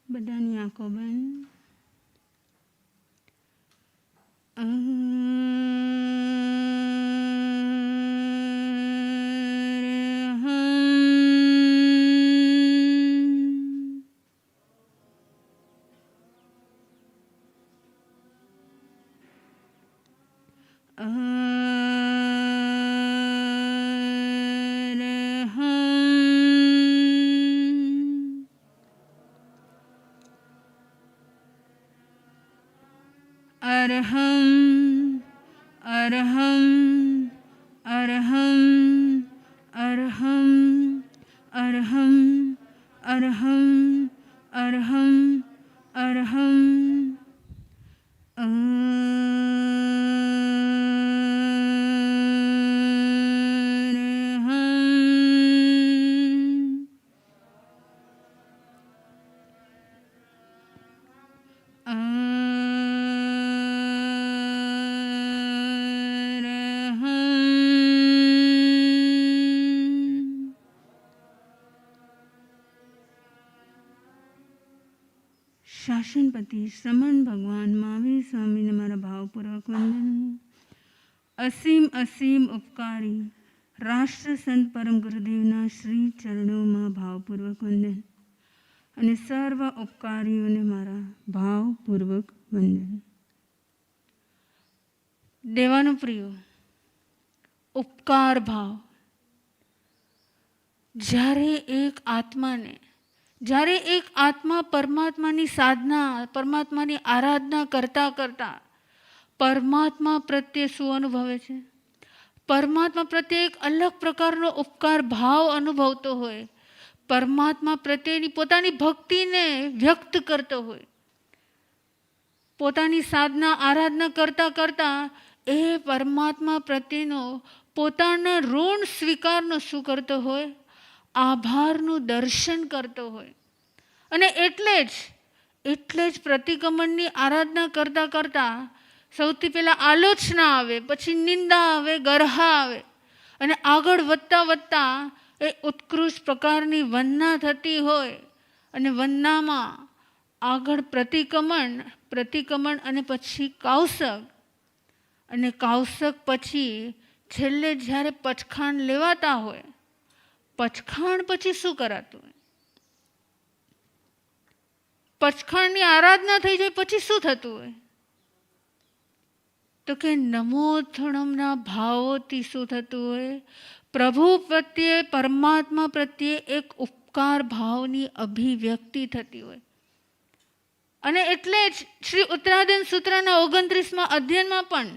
બધાની આંખો બંધ. અરહમ અરહમ અરહમ અરહમ અરહમ અરહમ અરહમ અરહમ શાસનપતિ શ્રમણ ભગવાન મહાવીર સ્વામીને મારા ભાવપૂર્વક વંદન. અસીમ અસીમ ઉપકારી રાષ્ટ્ર સંત પરમ ગુરુદેવના શ્રી ચરણોમાં ભાવપૂર્વક વંદન અને સર્વ ઉપકારીઓને મારા ભાવપૂર્વક વંદન. દેવાનો પ્રિયો, ઉપકાર ભાવ જ્યારે એક આત્મા પરમાત્માની સાધના, પરમાત્માની આરાધના કરતા કરતા પરમાત્મા પ્રત્યે શું અનુભવે છે? પરમાત્મા પ્રત્યે એક અલગ પ્રકારનો ઉપકાર ભાવ અનુભવતો હોય, પરમાત્મા પ્રત્યેની પોતાની ભક્તિને વ્યક્ત કરતો હોય, પોતાની સાધના આરાધના કરતા કરતા એ પરમાત્મા પ્રત્યેનો પોતાના ઋણ સ્વીકારનો શું કરતો હોય? આભારનું દર્શન કરતો હોય. અને એટલે જ પ્રતિક્રમણની આરાધના કરતા કરતા સૌથી પહેલાં આલોચના આવે, પછી નિંદા આવે, ગરહા આવે અને આગળ વધતા વધતા એ ઉત્કૃષ્ટ પ્રકારની વંદના થતી હોય અને વંદનામાં આગળ પ્રતિક્રમણ અને પછી કૌશક અને કૌશક પછી છેલ્લે જ્યારે પચખાણ લેવાતા હોય, પચખાણ પછી શું કરાતું હોય? પચખાણની આરાધના થઈ જાય પછી શું થતું હોય? તો કે નમોથણમના ભાવોથી શું થતું હોય? પ્રભુ પ્રત્યે, પરમાત્મા પ્રત્યે એક ઉપકાર ભાવની અભિવ્યક્તિ થતી હોય. અને એટલે જ શ્રી ઉત્તરાધન સૂત્રના 29મા અધ્યયનમાં પણ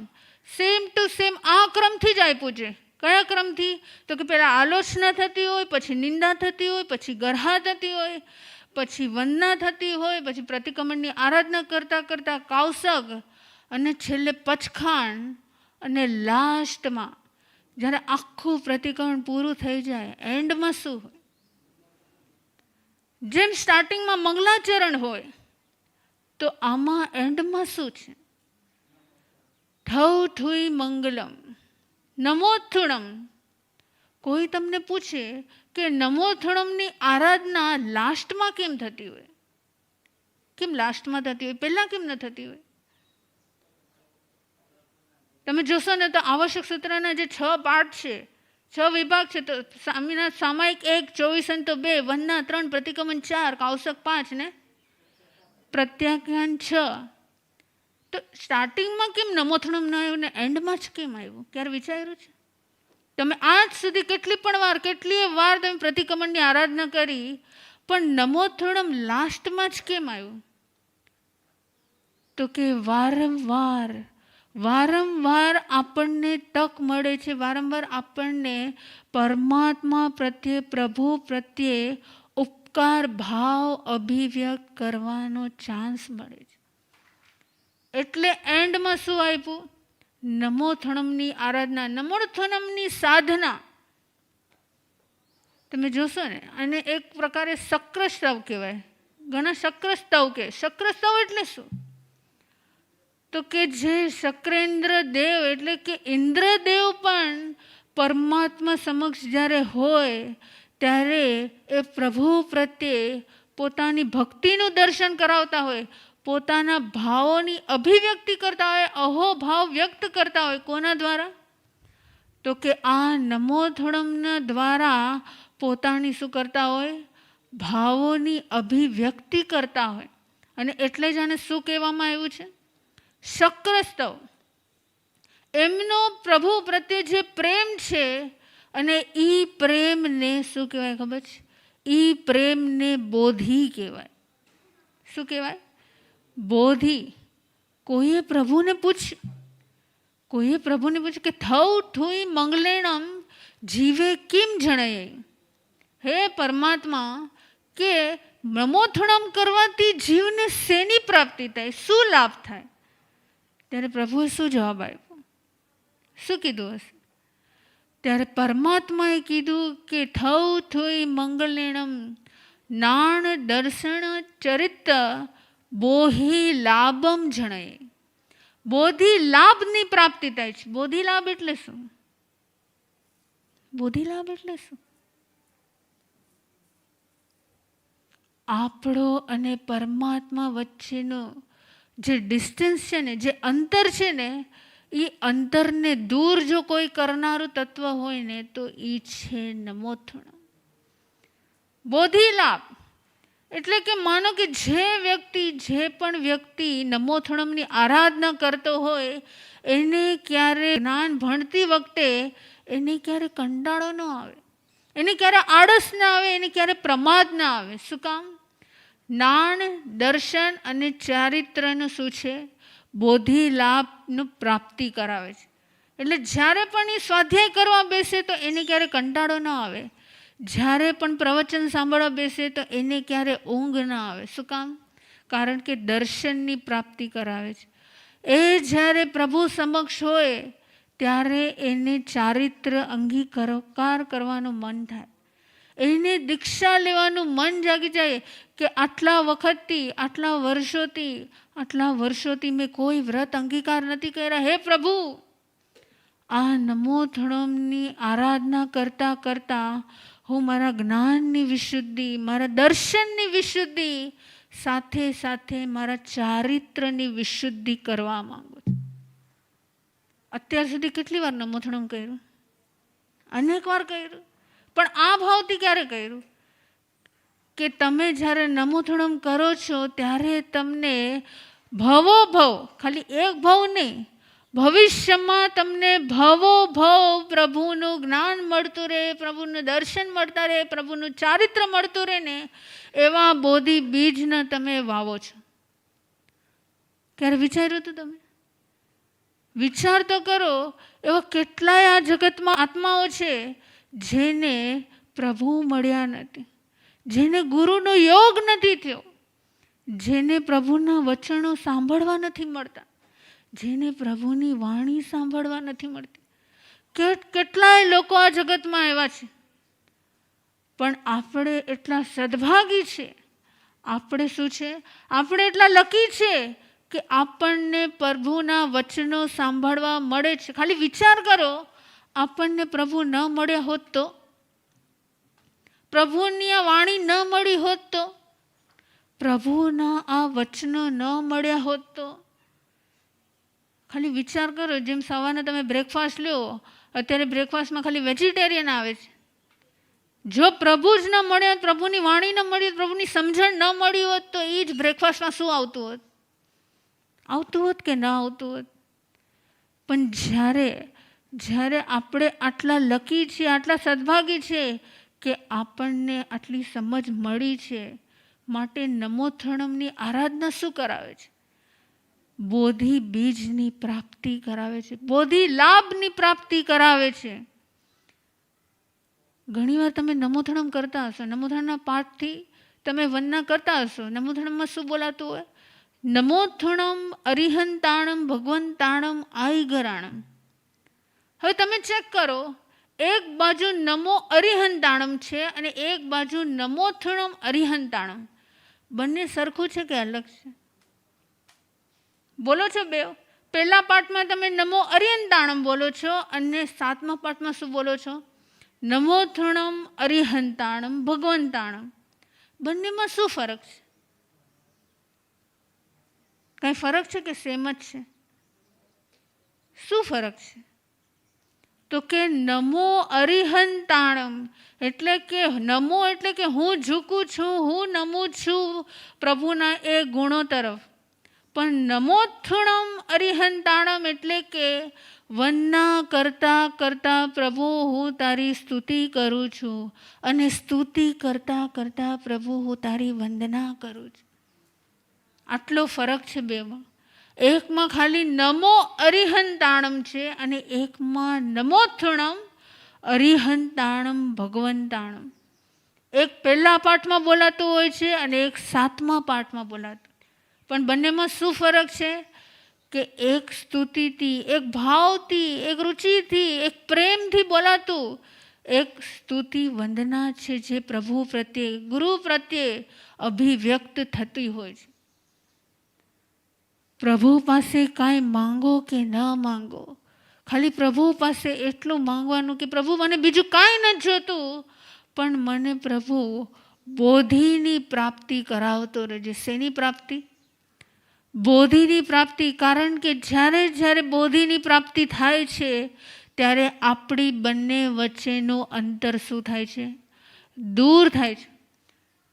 સેમ ટુ સેમ આ ક્રમથી જ આપ્યું છે. કયા ક્રમથી? તો કે પહેલાં આલોચના થતી હોય, પછી નિંદા થતી હોય, પછી ગરહા થતી હોય, પછી વંદના થતી હોય, પછી પ્રતિક્રમણની આરાધના કરતાં કરતાં કૌશક, અને છેલ્લે પચખાણ, અને લાસ્ટમાં જ્યારે આખું પ્રતિક્રમણ પૂરું થઈ જાય, એન્ડમાં શું હોય? જેમ સ્ટાર્ટિંગમાં મંગલાચરણ હોય, તો આમાં એન્ડમાં શું છે? ઠૌ ઠુઈ મંગલમ નમોથુણમ. કોઈ તમને પૂછે કે નમોથુણમની આરાધના લાસ્ટમાં કેમ થતી હોય? કેમ લાસ્ટમાં થતી હોય, પહેલાં કેમ ન થતી હોય? તમે જોશો ને તો આવશ્યક સૂત્રના જે 6 પાઠ છે, 6 વિભાગ છે, તો સ્વામિનારાયણ સામાયિક 1, 24 અંતો 2, વંદના 3, પ્રતિક્રમણ 4, કૌશક 5 ને પ્રત્યાખ્યાન 6. તો સ્ટાર્ટિંગમાં કેમ નમોથણમ ન આવ્યું ને એન્ડમાં જ કેમ આવ્યું? ક્યારે વિચાર્યું છે? તમે આજ સુધી કેટલીય વાર તમે પ્રતિક્રમણની આરાધના કરી, પણ નમોથણમ લાસ્ટમાં જ કેમ આવ્યું? તો કે વારંવાર આપણને તક મળે છે, વારંવાર આપણને પરમાત્મા પ્રત્યે, પ્રભુ પ્રત્યે ઉપકાર ભાવ અભિવ્યક્ત કરવાનો ચાન્સ મળે છે. એટલે એન્ડમાં શું આપ્યું? નમોથણમની આરાધના, નમોથણમની સાધના. તમે જોશો ને, અને એક પ્રકારે શક્રસ્તવ કહેવાય. ઘણા શક્રસ્તવ કે શક્રસ્તવ એટલે શું? તો કે જે શક્રેન્દ્ર દેવ એટલે કે ઇન્દ્રદેવ પણ પરમાત્મા સમક્ષ જ્યારે હોય ત્યારે એ પ્રભુ પ્રત્યે પોતાની ભક્તિનું દર્શન કરાવતા હોય, પોતાના ભાવોની અભિવ્યક્તિ કરતા હોય, અહોભાવ વ્યક્ત કરતા હોય. કોના દ્વારા? તો કે આ નમોથણમના દ્વારા પોતાની શું કરતા હોય? ભાવોની અભિવ્યક્તિ કરતા હોય. અને એટલે જ આને શું કહેવામાં આવ્યું છે? શક્રસ્તવ. એમનો પ્રભુ પ્રત્યે જે પ્રેમ છે, અને ઈ પ્રેમને શું કહેવાય ખબર છે? ઈ પ્રેમને બોધી કહેવાય. શું કહેવાય? બોધી. કોઈએ પ્રભુને પૂછ્યું કે થૌ ઠુઈ મંગલેણમ જીવે કિમ જણય? હે પરમાત્મા, કે નમોથણમ કરવાથી જીવને શેની પ્રાપ્તિ થાય, શું લાભ થાય? ત્યારે પ્રભુએ શું જવાબ આપ્યો? શું કીધું હશે? ત્યારે પરમાત્માએ કીધું કે થૌ ઠુઈ મંગલેણમ નાણ દર્શન ચરિત બોહી લાભમ જણય. બોધી લાભની પ્રાપ્તિ થાય છે. બોધી લાભ એટલે શું? બોધી લાભ એટલે શું? આપણો અને પરમાત્મા વચ્ચેનો જે ડિસ્ટન્સ છે ને, જે અંતર છે ને, એ અંતરને દૂર જો કોઈ કરનારું તત્વ હોય ને, તો એ છે નમોથણમ. બોધી લાભ એટલે કે માનો કે જે પણ વ્યક્તિ નમોથણમની આરાધના કરતો હોય, એને ક્યારે જ્ઞાન ભણતી વખતે એને ક્યારે કંટાળો ન આવે, એને ક્યારે આળસ ના આવે, એને ક્યારે પ્રમાદ ના આવે. શું કામ? નાણ દર્શન અને ચારિત્રનું શું છે? બોધી લાભનું પ્રાપ્તિ કરાવે છે. એટલે જ્યારે પણ એ સ્વાધ્યાય કરવા બેસે તો એને ક્યારે કંટાળો ન આવે, જ્યારે પણ પ્રવચન સાંભળવા બેસે તો એને ક્યારે ઊંઘ ના આવે. શું કામ? કારણ કે દર્શનની પ્રાપ્તિ કરાવે છે. એ જ્યારે પ્રભુ સમક્ષ હોય ત્યારે એને ચારિત્ર અંગીકાર કરવાનું મન થાય, એને દીક્ષા લેવાનું મન જાગી જાય કે આટલા વખતથી, આટલા વર્ષોથી મેં કોઈ વ્રત અંગીકાર નથી કર્યા. હે પ્રભુ, આ નમોથણમની આરાધના કરતાં કરતાં હું મારા જ્ઞાનની વિશુદ્ધિ, મારા દર્શનની વિશુદ્ધિ, સાથે સાથે મારા ચારિત્રની વિશુદ્ધિ કરવા માંગુ છું. અત્યાર સુધી કેટલી વાર નમોથણમ કર્યું? અનેક વાર કર્યું. પણ આ ભાવથી ક્યારે કર્યું? કે તમે જ્યારે નમોથણમ કરો છો ત્યારે તમને ભવો ભવ, ખાલી એક ભવ નહીં, ભવિષ્યમાં તમને ભવો ભવ પ્રભુનું જ્ઞાન મળતું રહે, પ્રભુનું દર્શન મળતા રહે, પ્રભુનું ચારિત્ર મળતું રહે ને એવા બોધિ બીજને તમે વાવો છો. ક્યારે વિચાર્યું હતું તમે? વિચાર તો કરો. એવા કેટલાય આ જગતમાં આત્માઓ છે જેને પ્રભુ મળ્યા નથી, જેને ગુરુનો યોગ નથી થયો, જેને પ્રભુના વચનો સાંભળવા નથી મળતા, જેને પ્રભુની વાણી સાંભળવા નથી મળતી. કેટલાય લોકો આ જગતમાં એવા છે. પણ આપણે એટલા સદભાગી છે, આપણે શું છે, આપણે એટલા લકી છે કે આપણને પ્રભુના વચનો સાંભળવા મળે છે. ખાલી વિચાર કરો, આપણને પ્રભુ ન મળ્યા હોત તો, પ્રભુની આ વાણી ન મળી હોત તો, પ્રભુના આ વચનો ન મળ્યા હોત તો, ખાલી વિચાર કરો. જેમ સવારે તમે બ્રેકફાસ્ટ લો, અત્યારે બ્રેકફાસ્ટમાં ખાલી વેજીટેરિયન આવે છે. જો પ્રભુ જ ન મળ્યા, પ્રભુની વાણી ન મળી, પ્રભુની સમજણ ન મળી હોત તો એ જ બ્રેકફાસ્ટમાં શું આવતું હોત? આવતું હોત કે ન આવતું હોત? પણ જ્યારે આપણે આટલા લકી છીએ, આટલા સદભાગી છે કે આપણને આટલી સમજ મળી છે, માટે નમોથણમની આરાધના શું કરાવે છે? બોધિ બીજની પ્રાપ્તિ કરાવે છે, બોધિ લાભની પ્રાપ્તિ કરાવે છે. ઘણીવાર તમે નમોથણમ કરતા હશો, નમોથણમના પાઠથી તમે વંદના કરતા હશો. નમોથણમમાં શું બોલાતું હોય? નમોથણમ અરિહંતાણમ ભગવંતાણમ આઈગરાણમ. હવે તમે ચેક કરો, એક બાજુ નમો અરિહંતાણમ છે અને એક બાજુ નમોથણમ અરિહંતાણમ. બંને સરખું છે કે અલગ છે? બોલો છો બે. પહેલા પાઠમાં તમે નમો અરિહંતાણમ બોલો છો અને 7મા પાઠમાં શું બોલો છો? નમોથણમ અરિહંતાણમ ભગવંતાણમ. બંનેમાં શું ફરક છે? કઈ ફરક છે કે સેમ જ છે? શું ફરક છે? તો કે નમો અરિહંતાણમ એટલે કે નમો એટલે કે હું ઝૂકું છું, હું નમું છું પ્રભુના એ ગુણો તરફ. પણ નમોથણમ અરિહંતાણમ એટલે કે વંદના કરતા કરતા પ્રભુ હું તારી સ્તુતિ કરું છું, અને સ્તુતિ કરતા કરતા પ્રભુ હું તારી વંદના કરું છું. આટલો ફરક છે બેમાં. એકમાં ખાલી નમો અરિહંતાણમ છે અને એકમાં નમોથણમ અરિહંતાણમ ભગવંતાણમ. એક પહેલા પાઠમાં બોલાતું હોય છે અને એક 7મા પાઠમાં બોલાતું. પણ બંનેમાં શું ફરક છે? કે એક સ્તુતિથી, એક ભાવથી, એક રુચિથી, એક પ્રેમથી બોલાતું એક સ્તુતિ વંદના છે જે પ્રભુ પ્રત્યે, ગુરુ પ્રત્યે અભિવ્યક્ત થતી હોય છે. પ્રભુ પાસે કાંઈ માંગો કે ન માંગો, ખાલી પ્રભુ પાસે એટલું માંગવાનું કે પ્રભુ મને બીજું કાંઈ નથી જોતું, પણ મને પ્રભુ બોધિની પ્રાપ્તિ કરાવતો રહેજે. શેની પ્રાપ્તિ? બોધિની પ્રાપ્તિ. કારણ કે જ્યારે બોધિની પ્રાપ્તિ થાય છે ત્યારે આપણી બંને વચ્ચેનું અંતર શું થાય છે? દૂર થાય છે.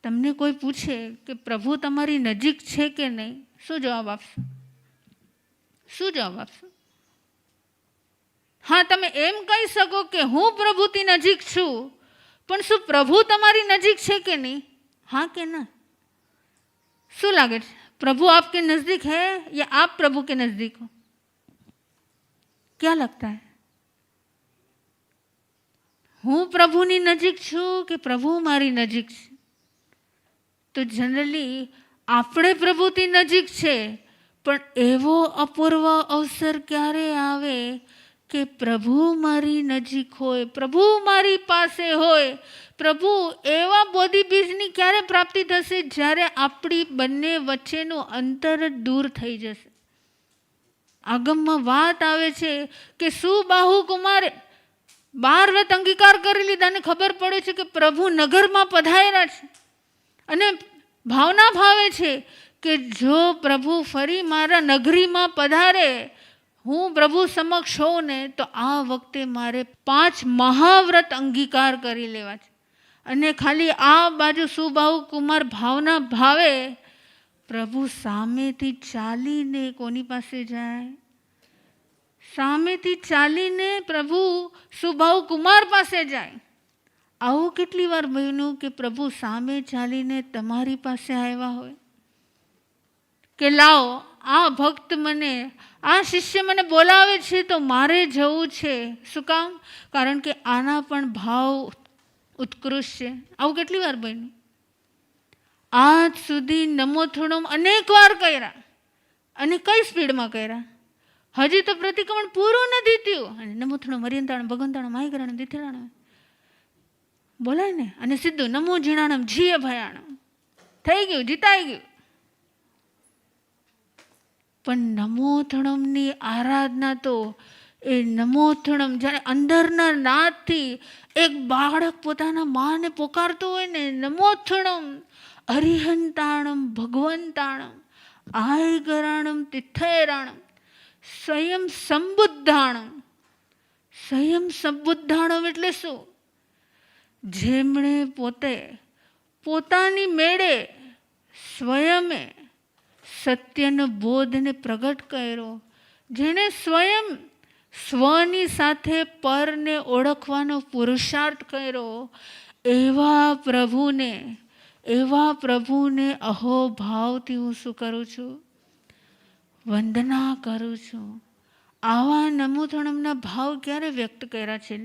તમને કોઈ પૂછે કે પ્રભુ તમારી નજીક છે કે નહીં, શું જવાબ આપશો? શું જવાબ આપશો? હા, તમે એમ કહી શકો કે હું પ્રભુથી નજીક છું, પણ શું પ્રભુ તમારી નજીક છે કે નહીં? હા કે ના? શું લાગે છે? प्रभु आपके नजदीक है या आप प्रभु के नजदीक हो? क्या लगता है? હું પ્રભુની નજીક છું કે પ્રભુ મારી નજીક છે? તો જનરલી આપણે પ્રભુથી નજીક છે, પણ એવો અપૂર્વ અવસર ક્યારે આવે કે પ્રભુ મારી નજીક હોય, પ્રભુ મારી પાસે હોય. પ્રભુ એવા બોધિ બીજની ક્યારે પ્રાપ્તિ થશે? જ્યારે આપણી બંને વચ્ચેનું અંતર દૂર થઈ જશે. આગમમાં વાત આવે છે કે સુબાહુ કુમારે 12 વ્રત અંગીકાર કરી લીધા અને ખબર પડે છે કે પ્રભુ નગરમાં પધાર્યા છે, અને ભાવના ભાવે છે કે જો પ્રભુ ફરી મારા નગરીમાં પધારે, હું પ્રભુ સમક્ષ હોઉં ને તો આ વખતે મારે 5 મહાવ્રત અંગીકાર કરી લેવા છે. અને ખાલી આ બાજુ સુભાવ કુમાર ભાવના ભાવે પ્રભુ સામેથી ચાલીને કોની પાસે જાય? સામેથી ચાલીને પ્રભુ સુભાવ કુમાર પાસે જાય. આવું કેટલી વાર બન્યું કે પ્રભુ સામે ચાલીને તમારી પાસે આવ્યા હોય કે લાવો આ ભક્ત મને, આ શિષ્ય મને બોલાવે છે તો મારે જવું છે. શું કામ? કારણ કે આના પણ ભાવ ઉત્કૃષ્ટ છે. આવું કેટલી વાર બન્યું? આજ સુધી નમોથણમ અનેક વાર કર્યા. અને કઈ સ્પીડમાં કર્યા? હજી તો પ્રતિક્રમણ પૂરું નથી થયું અને નમોથણમ મર્યંતાણમ ભગવંતાણમ માયકરાણમ દીઠરાણમ બોલાય ને, અને સીધું નમો જીણાણમ જીય ભયાણમ થઈ ગયું, જીતાઈ ગયું. પણ નમોથણમની આરાધના તો એ નમોથણમ જ્યારે અંદરના નાદથી એક બાળક પોતાના માને પોકારતો હોય ને, નમોથણમ અરિહંતાણમ ભગવંતાણમ આયગરાણમ તિથૈરાણમ સ્વયં સંબુદ્ધાણમ. સ્વયં સંબુદ્ધાણમ એટલે શું? જેમણે પોતે પોતાની મેળે સ્વયમે સત્યનો બોધને પ્રગટ કર્યો, જેણે સ્વયં સ્વની સાથે પરને ઓળખવાનો પુરુષાર્થ કર્યો, એવા પ્રભુને અહોભાવથી હું શું કરું છું? વંદના કરું છું. આવા નમોથણમના ભાવ ક્યારે વ્યક્ત કર્યા છે?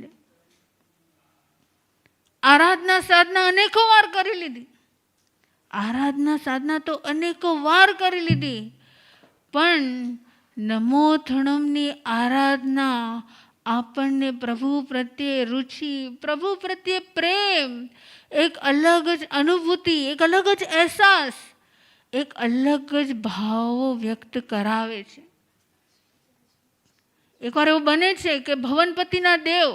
આરાધના સાધના અનેકો વાર કરી લીધી. આરાધના સાધના તો અનેકો વાર કરી લીધી, પણ નમોથણમની આરાધના આપણને પ્રભુ પ્રત્યે રુચિ, પ્રભુ પ્રત્યે પ્રેમ, એક અલગ જ અનુભૂતિ, એક અલગ જ અહેસાસ, એક અલગ જ ભાવો વ્યક્ત કરાવે છે. એકવાર એવું બને છે કે ભવનપતિના દેવ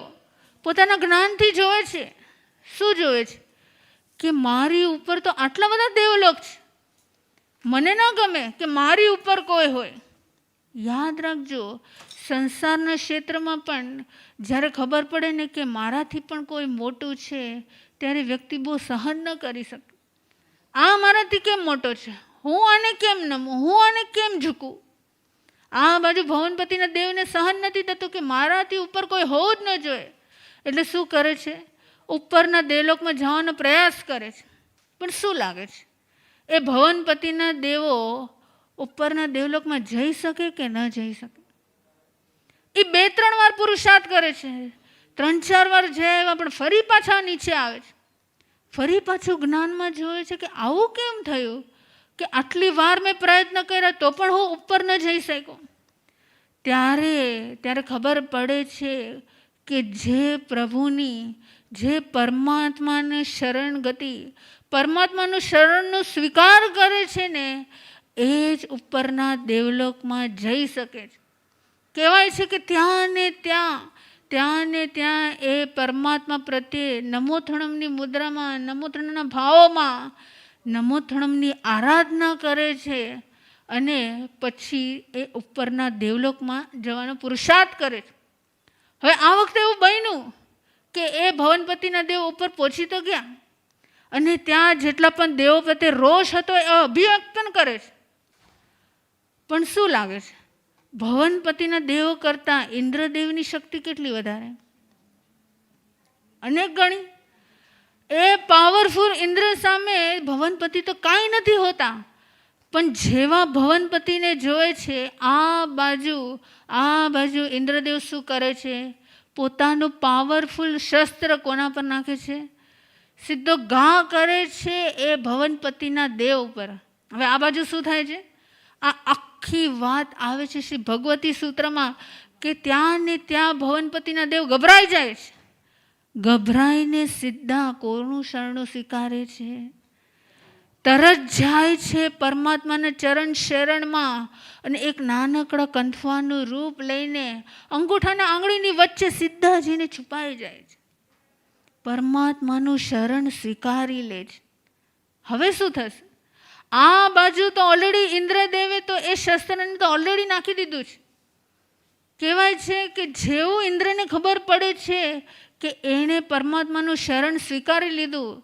પોતાના જ્ઞાનથી જોવે છે. શું જોવે છે? કે મારી ઉપર તો આટલા બધા દેવલોક છે, મને ન ગમે કે મારી ઉપર કોઈ હોય. યાદ રાખજો, સંસારના ક્ષેત્રમાં પણ જ્યારે ખબર પડે ને કે મારાથી પણ કોઈ મોટું છે, ત્યારે વ્યક્તિ બહુ સહન ન કરી શકે. આ મારાથી કેમ મોટો છે? હું આને કેમ નમું? હું આને કેમ ઝૂકું? આ બાજુ ભવનપતિના દેવને સહન નથી થતું કે મારાથી ઉપર કોઈ હોવું જ ન જોઈએ. એટલે શું કરે છે? ઉપરના દેવલોકમાં જવાનો પ્રયાસ કરે છે. પણ શું લાગે છે? એ ભવનપતિના દેવો ઉપરના દેવલોકમાં જઈ શકે કે ન જઈ શકે? એ 2-3 વાર પુરુષાર્થ કરે છે, 3-4 વાર જઈ આવ્યા, પણ ફરી પાછા નીચે આવે છે. ફરી પાછું જ્ઞાનમાં જોવે છે કે આવું કેમ થયું કે આટલી વાર મેં પ્રયત્ન કર્યા તો પણ હું ઉપર ન જઈ શક્યો. ત્યારે ખબર પડે છે કે જે પ્રભુની, જે પરમાત્માને શરણ ગતિ, પરમાત્માનું શરણનો સ્વીકાર કરે છે ને, એ જ ઉપરના દેવલોકમાં જઈ શકે છે. કહેવાય છે કે ત્યાં ને ત્યાં એ પરમાત્મા પ્રત્યે નમોથણમની મુદ્રામાં, નમોથણમના ભાવોમાં નમોથણમની આરાધના કરે છે અને પછી એ ઉપરના દેવલોકમાં જવાનો પુરુષાર્થ કરે છે. હવે આ વખતે એવું બન્યું કે એ ભવનપતિના દેવ ઉપર પહોંચી તો ગયા અને ત્યાં જેટલા પણ દેવો પ્રત્યે રોષ હતો એ અભિવ્યક્ત પણ કરે છે. પણ શું લાગે છે? ભવનપતિના દેવો કરતાં ઇન્દ્રદેવની શક્તિ કેટલી વધારે? અનેક ગણી. એ પાવરફુલ ઇન્દ્ર સામે ભવનપતિ તો કાંઈ નથી હોતા. પણ જેવા ભવનપતિને જોવે છે, આ બાજુ ઇન્દ્રદેવ શું કરે છે? પોતાનું પાવરફુલ શસ્ત્ર કોના પર નાખે છે? સીધો ઘા કરે છે એ ભવનપતિના દેવ ઉપર. હવે આ બાજુ શું થાય છે? આ આખી વાત આવે છે શ્રી ભગવતી સૂત્રમાં કે ત્યાં ને ત્યાં ભવનપતિના દેવ ગભરાઈ જાય છે. ગભરાઈને સીધા કોનું શરણું સ્વીકારે છે? તરત જાય છે પરમાત્માના ચરણ શરણમાં અને એક નાનકડા કંથવાનું રૂપ લઈને અંગૂઠાના આંગળીની વચ્ચે સીધા જઈને છુપાઈ જાય છે. પરમાત્માનું શરણ સ્વીકારી લે છે. હવે શું થશે? આ બાજુ તો ઓલરેડી ઇન્દ્રદેવે તો એ શસ્ત્રને તો ઓલરેડી નાખી દીધું છે. કહેવાય છે કે જેવું ઇન્દ્રને ખબર પડે છે કે એણે પરમાત્માનું શરણ સ્વીકારી લીધું,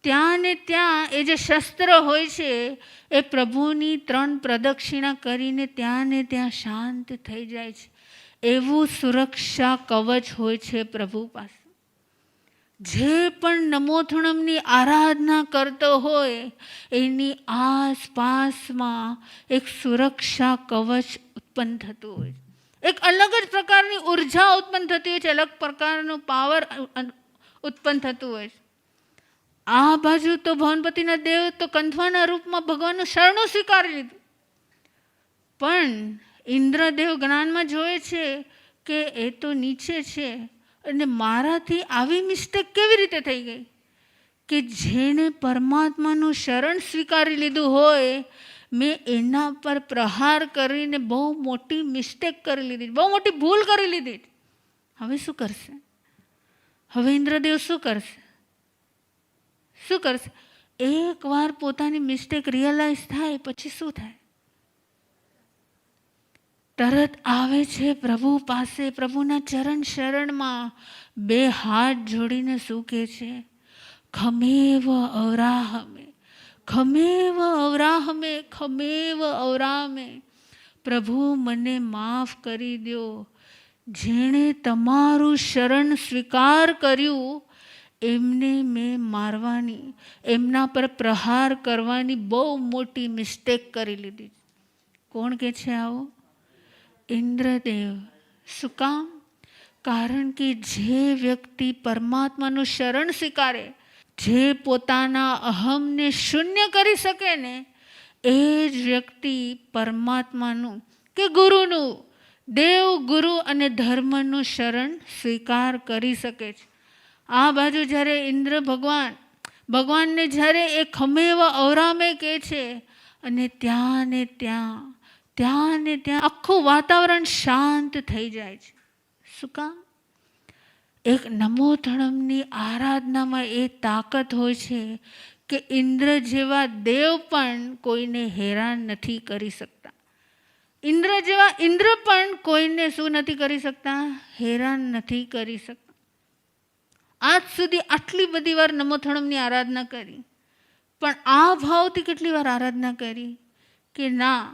ત્યાં ને ત્યાં એ જે શસ્ત્ર હોય છે એ પ્રભુની 3 પ્રદક્ષિણા કરીને ત્યાં ને ત્યાં શાંત થઈ જાય છે. એવું સુરક્ષા કવચ હોય છે પ્રભુ પાસે. જે પણ નમોથણમની આરાધના કરતો હોય એની આસપાસમાં એક સુરક્ષા કવચ ઉત્પન્ન થતું હોય, એક અલગ જ પ્રકારની ઉર્જા ઉત્પન્ન થતી હોય છે, અલગ પ્રકારનું પાવર ઉત્પન્ન થતું હોય છે. આ બાજુ તો ભવનપતિના દેવ તો કંથવાના રૂપમાં ભગવાનનું શરણું સ્વીકારી લીધું, પણ ઇન્દ્રદેવ જ્ઞાનમાં જોવે છે કે એ તો નીચે છે અને મારાથી આવી મિસ્ટેક કેવી રીતે થઈ ગઈ કે જેણે પરમાત્માનું શરણ સ્વીકારી લીધું હોય મેં એના પર પ્રહાર કરીને બહુ મોટી મિસ્ટેક કરી લીધી, બહુ મોટી ભૂલ કરી લીધી. હવે શું કરશે? હવે ઇન્દ્રદેવ શું કરશે? એકવાર પોતાની મિસ્ટેક રિયલાઇઝ થાય પછી શું થાય? તરત આવે છે પ્રભુ પાસે, પ્રભુના ચરણ શરણમાં 2 હાથ જોડીને શું કહે છે? ખમેવ અવરાહમે, ખમેવ અવરાહમે, ખમેવ અવરાહમે. પ્રભુ મને માફ કરી દો. જેણે તમારું શરણ સ્વીકાર કર્યું એમને મેં મારવાની, એમના પર પ્રહાર કરવાની બહુ મોટી મિસ્ટેક કરી લીધી. કોણ કહે છે આવો? ઇન્દ્રદેવ. શું કામ? કારણ કે જે વ્યક્તિ પરમાત્માનું શરણ સ્વીકારે, જે પોતાના અહમને શૂન્ય કરી શકે ને, એ જ વ્યક્તિ પરમાત્માનું કે ગુરુનું, દેવ ગુરુ અને ધર્મનું શરણ સ્વીકાર કરી શકે છે. આ બાજુ જ્યારે ઇન્દ્ર ભગવાનને જ્યારે એ ખમેવ અવરામે કહે છે અને ત્યાં ને ત્યાં આખું વાતાવરણ શાંત થઈ જાય છે. શું કામ? એક નમોધણમની આરાધનામાં એ તાકાત હોય છે કે ઇન્દ્ર જેવા દેવ પણ કોઈને હેરાન નથી કરી શકતા. ઇન્દ્ર પણ કોઈને શું નથી કરી શકતા? હેરાન નથી કરી શકતા. આજ સુધી આટલી બધી વાર નમોથણમની આરાધના કરી, પણ આ ભાવથી કેટલી વાર આરાધના કરી કે ના,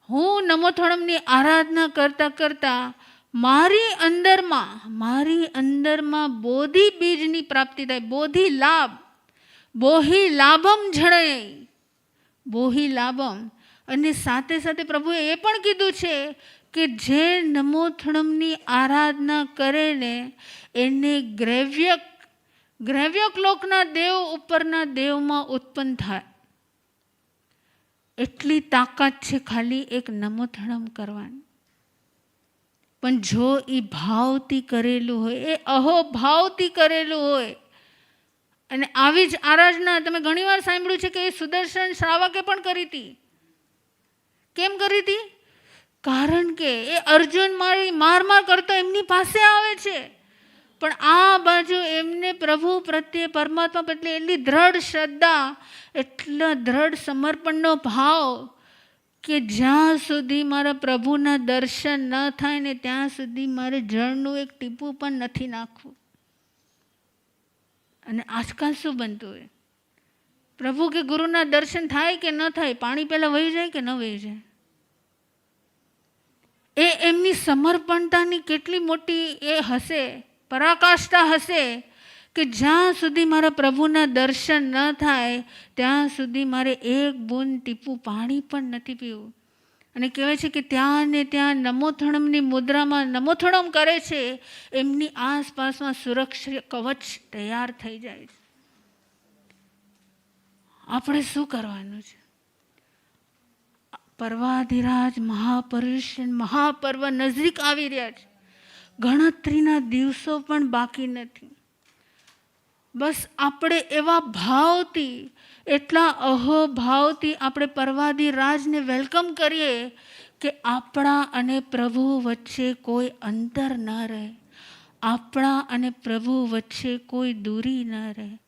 હું નમોથણમની આરાધના કરતાં મારી અંદરમાં બોધિ બીજની પ્રાપ્તિ થાય, બોહિ લાભમ જળય, બોહિ લાભમ. અને સાથે સાથે પ્રભુએ એ પણ કીધું છે કે જે નમોથણમની આરાધના કરે ને એને ગ્રૈવ્યક લોકના દેવ ઉપરના દેવમાં ઉત્પન્ન થાય. એટલી તાકાત છે ખાલી એક નમોથણમ કરવાની. પણ જો એ ભાવથી કરેલું હોય, એ અહોભાવથી કરેલું હોય, અને આવી જ આરાધના તમે ઘણીવાર સાંભળ્યું છે કે એ સુદર્શન શ્રાવકે પણ કરી હતી. કેમ કરી હતી? કારણ કે એ અર્જુન માર કરતો એમની પાસે આવે છે, પણ આ બાજુ એમને પ્રભુ પ્રત્યે, પરમાત્મા પ્રત્યે એટલી દ્રઢ શ્રદ્ધા, એટલો દ્રઢ સમર્પણનો ભાવ કે જ્યાં સુધી મારા પ્રભુના દર્શન ન થાય ને ત્યાં સુધી મારે જળનું એક ટીપું પણ નથી નાખવું. અને આજકાલ શું બનતું હોય? પ્રભુ કે ગુરુના દર્શન થાય કે ન થાય, પાણી પહેલાં વહી જાય કે ન વહી જાય? એ એમની સમર્પણતાની કેટલી મોટી એ હશે, પરાકાષ્ઠા હશે કે જ્યાં સુધી મારા પ્રભુના દર્શન ન થાય ત્યાં સુધી મારે એક બૂંદ ટીપું પાણી પણ નથી પીવું. અને કહેવાય છે કે ત્યાં ને ત્યાં નમોથણમની મુદ્રામાં નમોથણમ કરે છે, એમની આસપાસમાં સુરક્ષા કવચ તૈયાર થઈ જાય છે. આપણે શું કરવાનું છે? પર્વાધિરાજ મહાપર્વ નજીક આવી રહ્યા છે. ગણતરીના દિવસો પણ બાકી નથી. બસ આપણે એવા ભાવથી, એટલા અહોભાવથી આપણે પર્વાધિરાજને વેલકમ કરીએ કે આપણા અને પ્રભુ વચ્ચે કોઈ અંતર ન રહે, આપણા અને પ્રભુ વચ્ચે કોઈ દૂરી ન રહે.